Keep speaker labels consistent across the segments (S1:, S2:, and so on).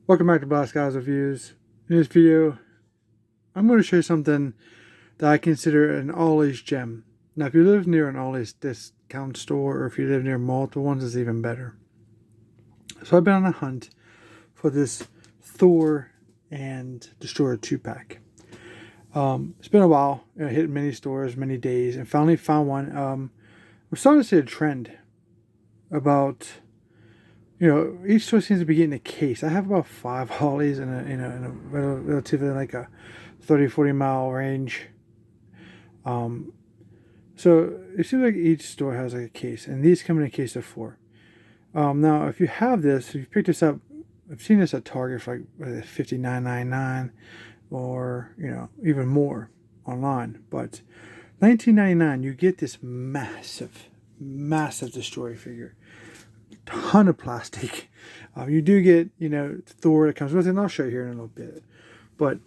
S1: Welcome back to Blast Guys Reviews. In this video, I'm going to show you something that I consider an Ollie's gem. Now, if you live near an Ollie's discount store, or if you live near multiple ones, it's even better. So I've been on a hunt for this Thor and Destroyer 2-pack. It's been a while. I hit many stores, many days, and finally found one. I'm starting to see a trend about, each store seems to be getting a case. I have about 5 Ollies in a relatively like a 30-40 mile range. So it seems like each store has like a case, and these come in a case of 4. Now, if you have this, if you picked this up, I've seen this at Target for like $59.99, or even more online. But $19.99, you get this massive Destroyer figure. Ton of plastic. You do get Thor that comes with it, and I'll show you here in a little bit. But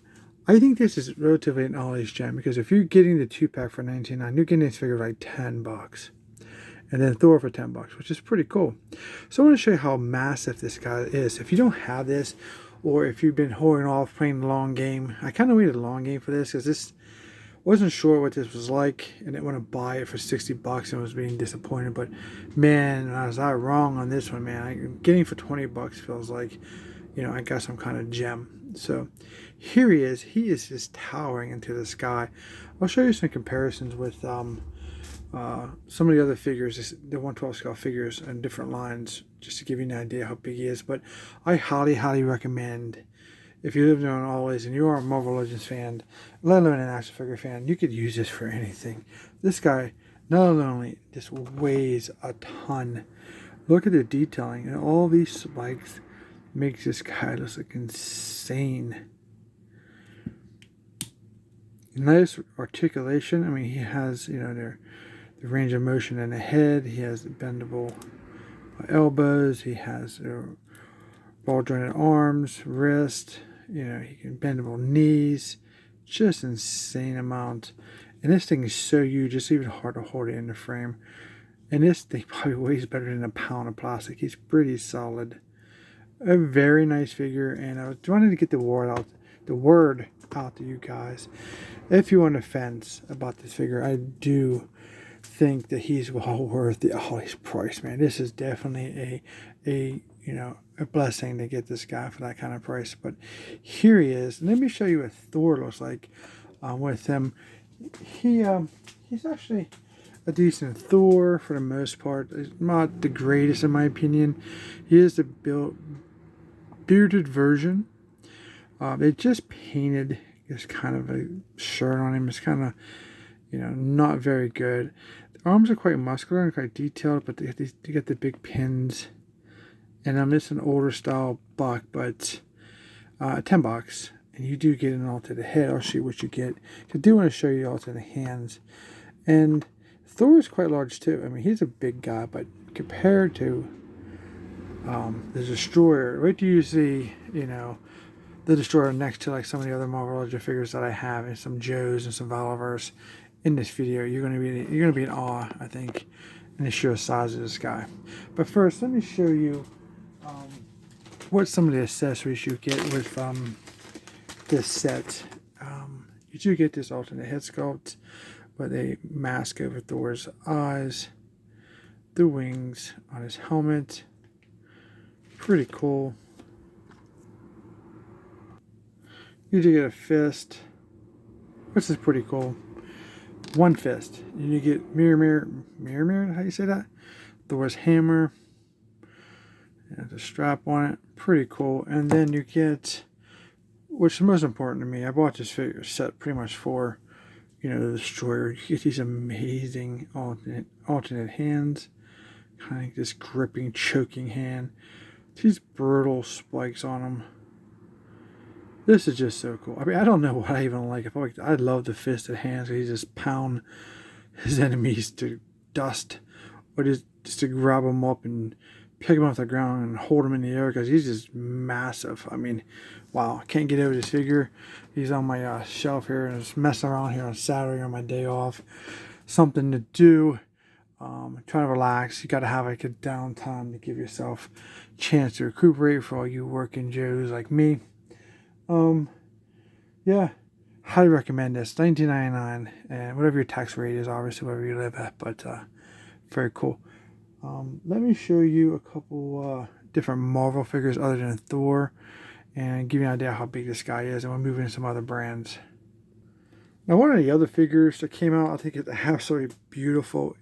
S1: I think this is relatively an Ollie's gem, because if you're getting the 2-pack for $19.99, you're getting this figure for like $10, and then Thor for $10, which is pretty cool. So I want to show you how massive this guy is. If you don't have this, or if you've been holding off playing the long game, I kind of waited a long game for this, because this wasn't sure what this was like, and didn't want to buy it for $60 and was being disappointed. But man, I was not wrong on this one, man. Getting for $20 feels like, I got some kind of gem. So here he is. He is just towering into the sky. I'll show you some comparisons with some of the other figures, the 112 scale figures and different lines, just to give you an idea how big he is. But I highly recommend, if you live near an Ollie's and you are a Marvel Legends fan, let alone an action figure fan, you could use this for anything. This guy not only just weighs a ton. Look at the detailing, and all these spikes makes this guy look like insane. Nice articulation. I mean, he has the range of motion in the head. He has bendable elbows. He has ball jointed arms, wrist. He can bendable knees. Just insane amount. And this thing is so huge, it's even hard to hold it in the frame. And this thing probably weighs better than a pound of plastic. He's pretty solid. A very nice figure, and I was wanting to get the word out to you guys. If you're on the fence about this figure, I do think that he's well worth the Ollie's price, man. This is definitely a blessing to get this guy for that kind of price. But here he is. Let me show you what Thor looks like with him. He's actually a decent Thor for the most part. He's not the greatest in my opinion. He is the bearded version. They just painted this kind of a shirt on him. It's kind of not very good. The arms are quite muscular and quite detailed, but they get the big pins. And it's an older style buck, but $10, and you do get an alternate head. I'll show you what you get. I do want to show you alternate hands. And Thor is quite large too. I mean, he's a big guy, but compared to the Destroyer, wait till you see the Destroyer next to like some of the other Marvel Legends figures that I have, and some Joes and some Valivers in this video. You're gonna be in awe, I think, in the sheer size of this guy. But first, let me show you what some of the accessories you get with this set. You do get this alternate head sculpt with a mask over Thor's eyes, the wings on his helmet. Pretty cool. You do get a fist, which is pretty cool. One fist. And you get mirror, how you say that? Thor's hammer. And the strap on it. Pretty cool. And then you get, which is most important to me, I bought this figure set pretty much for, the Destroyer. You get these amazing alternate hands. Kind of like this gripping, choking hand. These brutal spikes on them. This is just so cool. I mean, I don't know what I even like. I love the fisted hands. He just pound his enemies to dust, or just to grab them up and pick him off the ground and hold him in the air, because he's just massive. I mean, wow, I can't get over this figure. He's on my shelf here, and just messing around here on Saturday on my day off. Something to do. trying to relax, you got to have like a downtime to give yourself a chance to recuperate for all you working Joes like me. Yeah, highly recommend this. $19.99, and whatever your tax rate is, obviously wherever you live at, but very cool. Let me show you a couple different Marvel figures other than Thor, and give you an idea how big this guy is, and we'll move into some other brands. Now, one of the other figures that came out, I think it's absolutely beautiful.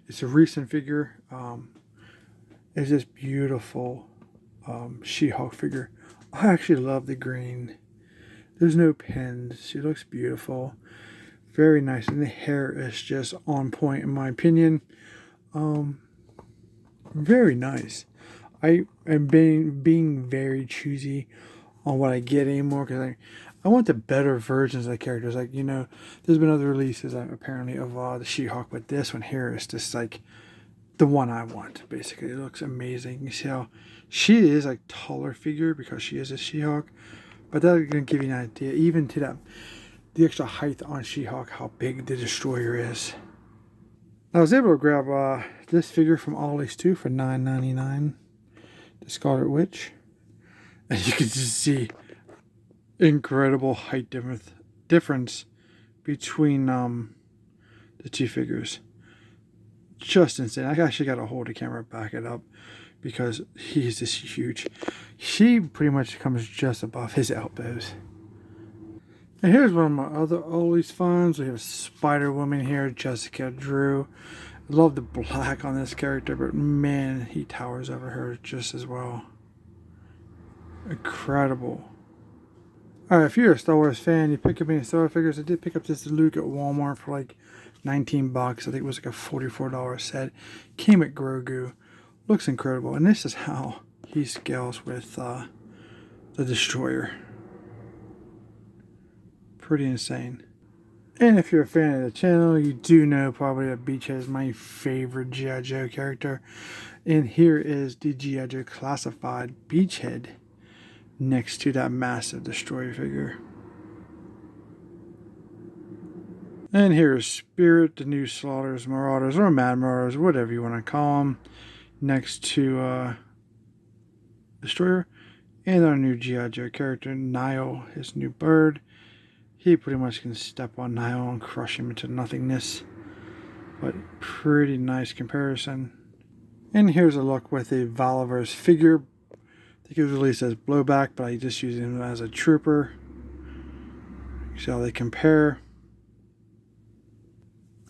S1: It's a recent figure. It's this beautiful She-Hulk figure. I actually love the green. There's no pins. She looks beautiful. Very nice. And the hair is just on point in my opinion. Very nice. I am being very choosy on what I get anymore, because I want the better versions of the characters. Like, you know, there's been other releases apparently of the She-Hulk, but this one here is just like the one I want. Basically, it looks amazing. You see how she is like taller figure because she is a She-Hulk, but that's gonna give you an idea, even to that the extra height on She-Hulk, how big the Destroyer is. I was able to grab this figure from Ollie's too for $9.99. The Scarlet Witch, and you can just see incredible height difference between the two figures. Just insane. I actually got to hold the camera, back it up, because he's just huge. She pretty much comes just above his elbows. And here's one of my other Ollie's finds. We have Spider-Woman here, Jessica Drew. I love the black on this character, but man, he towers over her just as well. Incredible. Alright, if you're a Star Wars fan, you pick up any Star Wars figures. I did pick up this Luke at Walmart for like 19 bucks. I think it was like a $44 set. Came at Grogu. Looks incredible. And this is how he scales with the Destroyer. Pretty insane. And if you're a fan of the channel, you do know probably that Beachhead is my favorite G.I. Joe character. And here is the G.I. Joe Classified Beachhead next to that massive Destroyer figure. And here is Spirit, the new Slaughters, Marauders, or Mad Marauders, whatever you want to call them, next to Destroyer. And our new G.I. Joe character, Nile, his new bird. He pretty much can step on Nile and crush him into nothingness. But pretty nice comparison. And here's a look with a Valiverse figure. I think it was released as Blowback, but I just used him as a trooper. See how they compare.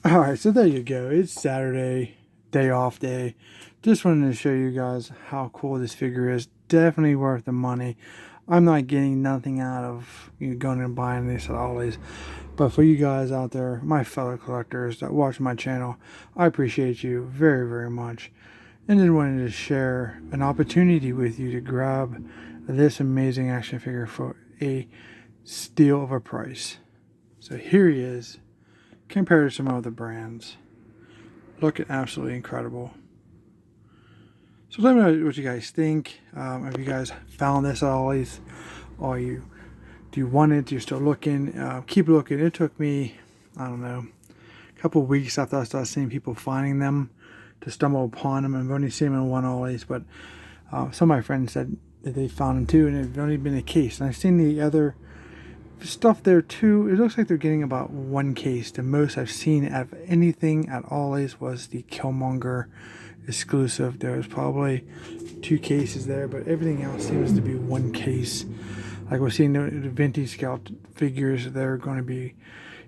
S1: Alright, so there you go. It's Saturday, day off day. Just wanted to show you guys how cool this figure is. Definitely worth the money. I'm not getting nothing out of going and buying this at Ollie's. But for you guys out there, my fellow collectors that watch my channel, I appreciate you very, very much. And then wanted to share an opportunity with you to grab this amazing action figure for a steal of a price. So here he is, compared to some other brands. Looking absolutely incredible. So let me know what you guys think. If you guys found this at Ollie's, or do you want it, you're still looking, keep looking. It took me, I don't know, a couple of weeks after I started seeing people finding them to stumble upon them. I've only seen them in one Ollie's, but some of my friends said that they found them too, and it's only been a case. And I've seen the other stuff there too. It looks like they're getting about one case. The most I've seen of anything at Ollie's was the Killmonger exclusive. There was probably 2 cases there, but everything else seems to be one case. Like we're seeing the vintage scout figures, they're going to be,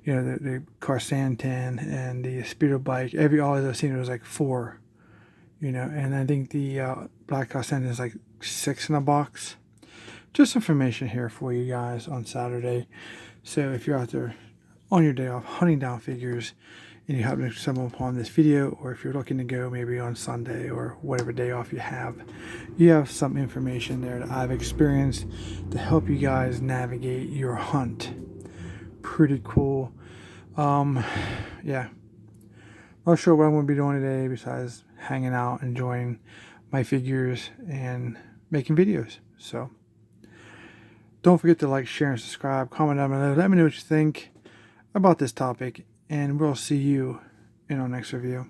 S1: you know, the Carsantan and the Speedo bike. Every Ollie's I've seen, it was like 4, you know, and I think the Black Carsantan is like 6 in a box. Just information here for you guys on Saturday. So if you're out there on your day off hunting down figures and you happen to stumble upon this video, or if you're looking to go maybe on Sunday or whatever day off you have some information there that I've experienced to help you guys navigate your hunt. Pretty cool. Yeah. Not sure what I'm going to be doing today besides hanging out, enjoying my figures, and making videos. So don't forget to like, share, and subscribe. Comment down below. Let me know what you think about this topic, and we'll see you in our next review.